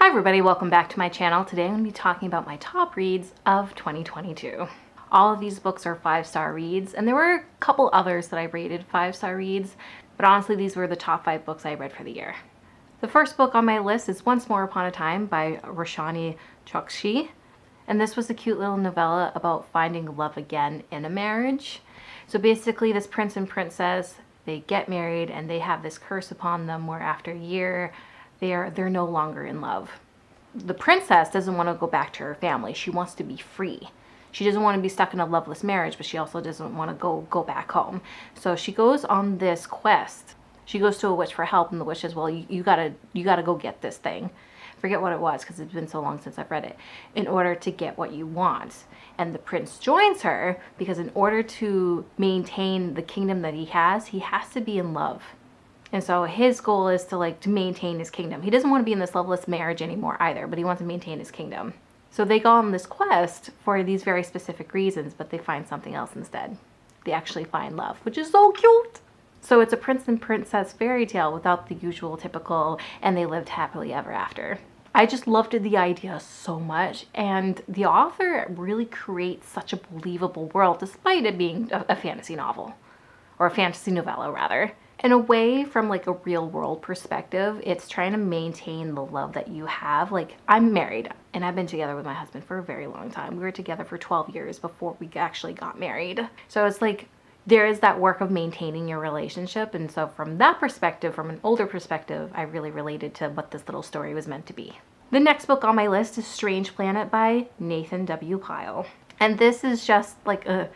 Hi everybody, welcome back to my channel. Today I'm going to be talking about my top reads of 2022. All of these books are 5-star reads, and there were a couple others that I rated 5-star reads, but honestly these were the top 5 books I read for the year. The first book on my list is Once More Upon a Time by Roshani Chokshi, and this was a cute little novella about finding love again in a marriage. So basically this prince and princess, they get married and they have this curse upon them where after a year they're no longer in love. The princess doesn't want to go back to her family. She wants to be free. She doesn't want to be stuck in a loveless marriage, but she also doesn't want to go back home. So she goes on this quest. She goes to a witch for help, and the witch says, well, you gotta go get this thing. Forget what it was because it's been so long since I've read it, in order to get what you want. And the prince joins her because in order to maintain the kingdom that he has to be in love. And so his goal is to maintain his kingdom. He doesn't want to be in this loveless marriage anymore either, but he wants to maintain his kingdom. So they go on this quest for these very specific reasons, but they find something else instead. They actually find love, which is so cute. So it's a prince and princess fairy tale without the usual typical, and they lived happily ever after. I just loved the idea so much, and the author really creates such a believable world despite it being a fantasy novel, or a fantasy novella rather. In a way, from a real world perspective, it's trying to maintain the love that you have. I'm married and I've been together with my husband for a very long time. We were together for 12 years before we actually got married. So it's there is that work of maintaining your relationship. And so from that perspective, from an older perspective, I really related to what this little story was meant to be. The next book on my list is Strange Planet by Nathan W. Pyle. And this is just a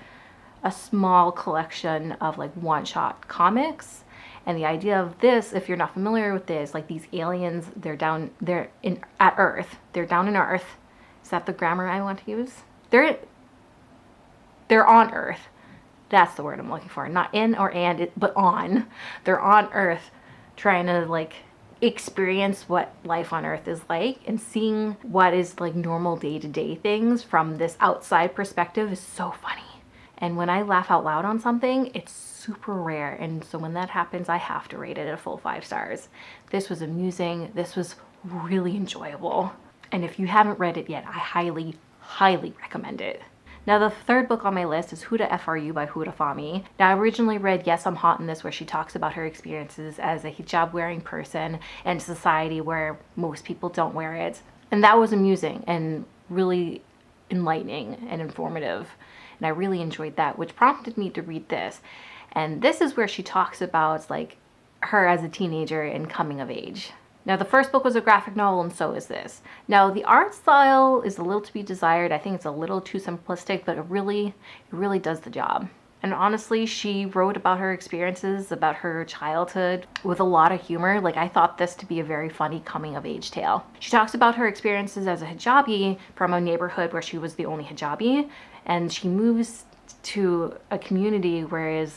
small collection of one-shot comics. And the idea of this, if you're not familiar with this, these aliens, they're down in Earth. Is that the grammar I want to use? They're on Earth. That's the word I'm looking for. Not in or and, but on. They're on Earth trying to experience what life on Earth is like, and seeing what is normal day-to-day things from this outside perspective is so funny. And when I laugh out loud on something, it's super rare. And so when that happens, I have to rate it a full 5 stars. This was amusing. This was really enjoyable. And if you haven't read it yet, I highly, highly recommend it. Now, the third book on my list is Who the F Are You by Huda Fahmy. Now, I originally read Yes, I'm Hot in this, where she talks about her experiences as a hijab-wearing person in society where most people don't wear it. And that was amusing and really enlightening and informative. And I really enjoyed that, which prompted me to read this. And this is where she talks about her as a teenager and coming of age. Now, the first book was a graphic novel, and so is this. Now, the art style is a little to be desired. I think it's a little too simplistic, but it really does the job. And honestly, she wrote about her experiences, about her childhood, with a lot of humor. I thought this to be a very funny coming-of-age tale. She talks about her experiences as a hijabi from a neighborhood where she was the only hijabi, and she moves to a community where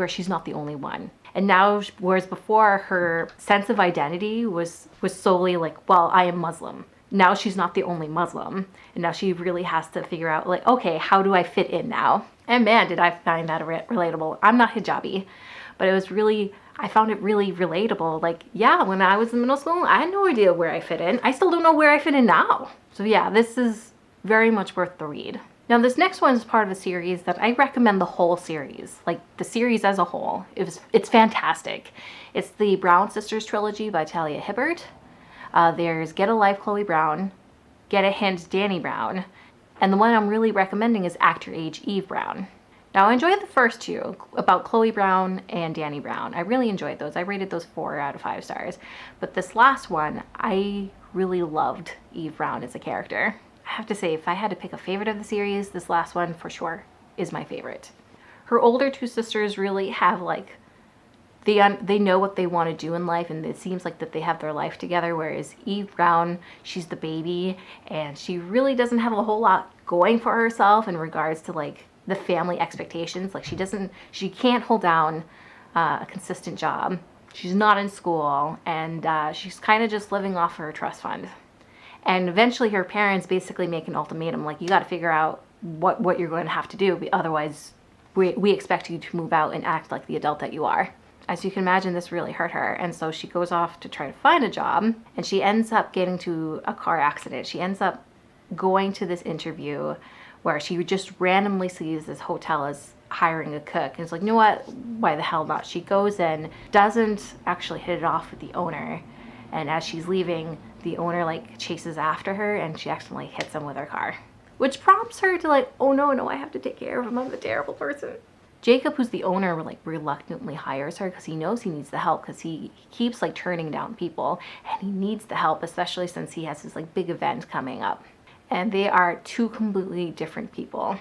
she's not the only one. And now, whereas before her sense of identity was solely well, I am Muslim. Now she's not the only Muslim, and now she really has to figure out okay, how do I fit in now? And man, did I find that relatable. I'm not hijabi, but I found it really relatable. Yeah, when I was in middle school, I had no idea where I fit in. I still don't know where I fit in now. So yeah, this is very much worth the read. Now, this next one is part of a series that I recommend the whole series, the series as a whole. It's fantastic. It's the Brown Sisters trilogy by Talia Hibbert. There's Get a Life, Chloe Brown, Get a Hint, Danny Brown, and the one I'm really recommending is Actor Age, Eve Brown. Now, I enjoyed the first two about Chloe Brown and Danny Brown. I really enjoyed those. I rated those 4 out of 5 stars. But this last one, I really loved Eve Brown as a character. I have to say, if I had to pick a favorite of the series, this last one for sure is my favorite. Her older 2 sisters really have they know what they want to do in life, and it seems that they have their life together, whereas Eve Brown, she's the baby, and she really doesn't have a whole lot going for herself in regards to the family expectations. She can't hold down a consistent job. She's not in school, and she's kind of just living off her trust fund. And eventually her parents basically make an ultimatum, you got to figure out what you're going to have to do, otherwise we expect you to move out and act like the adult that you are. As you can imagine, this really hurt her. And so she goes off to try to find a job, and she ends up getting to a car accident. She ends up going to this interview where she just randomly sees this hotel as hiring a cook. And it's like, you know what? Why the hell not? She goes in, doesn't actually hit it off with the owner. And as she's leaving, the owner like chases after her and she accidentally hits him with her car, which prompts her to like, oh no, I have to take care of him. I'm a terrible person. Jacob, who's the owner, like reluctantly hires her because he knows he needs the help, because he keeps like turning down people and he needs the help, especially since he has this like big event coming up. And they are two completely different people.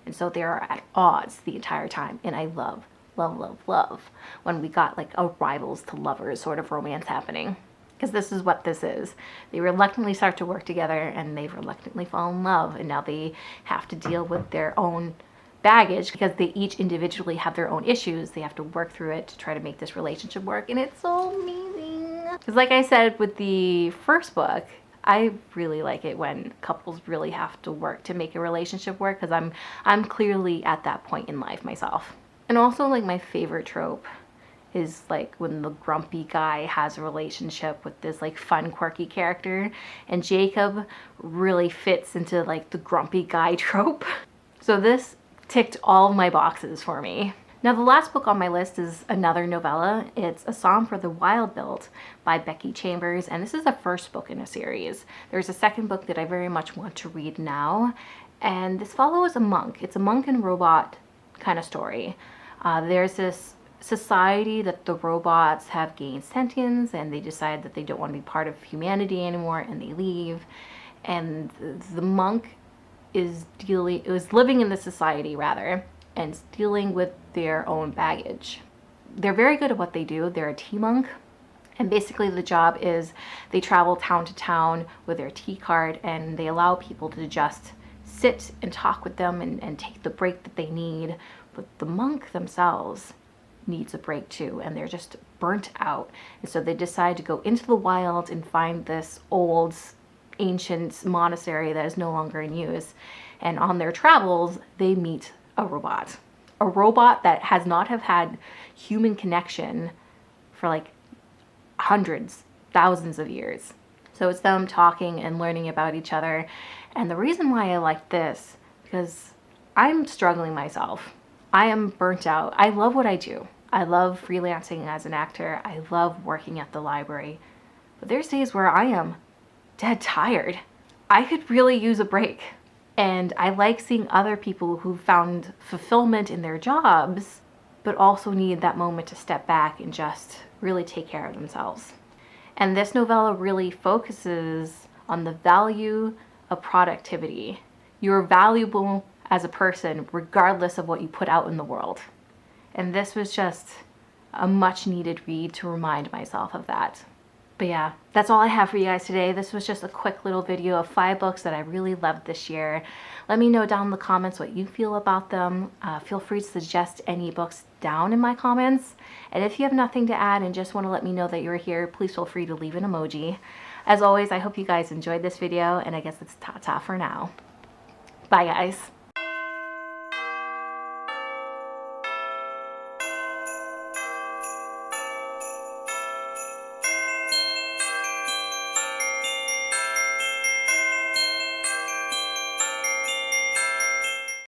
And so they are at odds the entire time. And I love when we got like a rivals to lovers sort of romance happening. Because this is what this is. They reluctantly start to work together and they reluctantly fall in love. And now they have to deal with their own baggage because they each individually have their own issues. They have to work through it to try to make this relationship work. And it's so amazing. Because like I said with the first book, I really like it when couples really have to work to make a relationship work, because I'm clearly at that point in life myself. And also like my favorite trope is like when the grumpy guy has a relationship with this like fun, quirky character, and Jacob really fits into like the grumpy guy trope. So this ticked all of my boxes for me. Now the last book on my list is another novella. It's A Psalm for the Wild Built by Becky Chambers, and this is the first book in a series. There's a second book that I very much want to read now, and this follows a monk. It's a monk and robot kind of story. There's this society that the robots have gained sentience, and they decide that they don't want to be part of humanity anymore, and they leave. And the monk is living in the society rather, and dealing with their own baggage. They're very good at what they do. They're a tea monk, and basically the job is they travel town to town with their tea cart, and they allow people to just sit and talk with them and take the break that they need. But the monk themselves needs a break too, and they're just burnt out. And so they decide to go into the wild and find this old ancient monastery that is no longer in use. And on their travels, they meet a robot that has not have had human connection for like hundreds, thousands of years. So it's them talking and learning about each other. And the reason why I like this, because I'm struggling myself. I am burnt out. I love what I do. I love freelancing as an actor. I love working at the library. But there's days where I am dead tired. I could really use a break. And I like seeing other people who found fulfillment in their jobs, but also need that moment to step back and just really take care of themselves. And this novella really focuses on the value of productivity. You're valuable as a person regardless of what you put out in the world. And this was just a much needed read to remind myself of that. But yeah, that's all I have for you guys today. This was just a quick little video of 5 books that I really loved this year. Let me know down in the comments what you feel about them. Feel free to suggest any books down in my comments. And if you have nothing to add and just want to let me know that you're here, please feel free to leave an emoji. As always, I hope you guys enjoyed this video, and I guess it's ta-ta for now. Bye guys.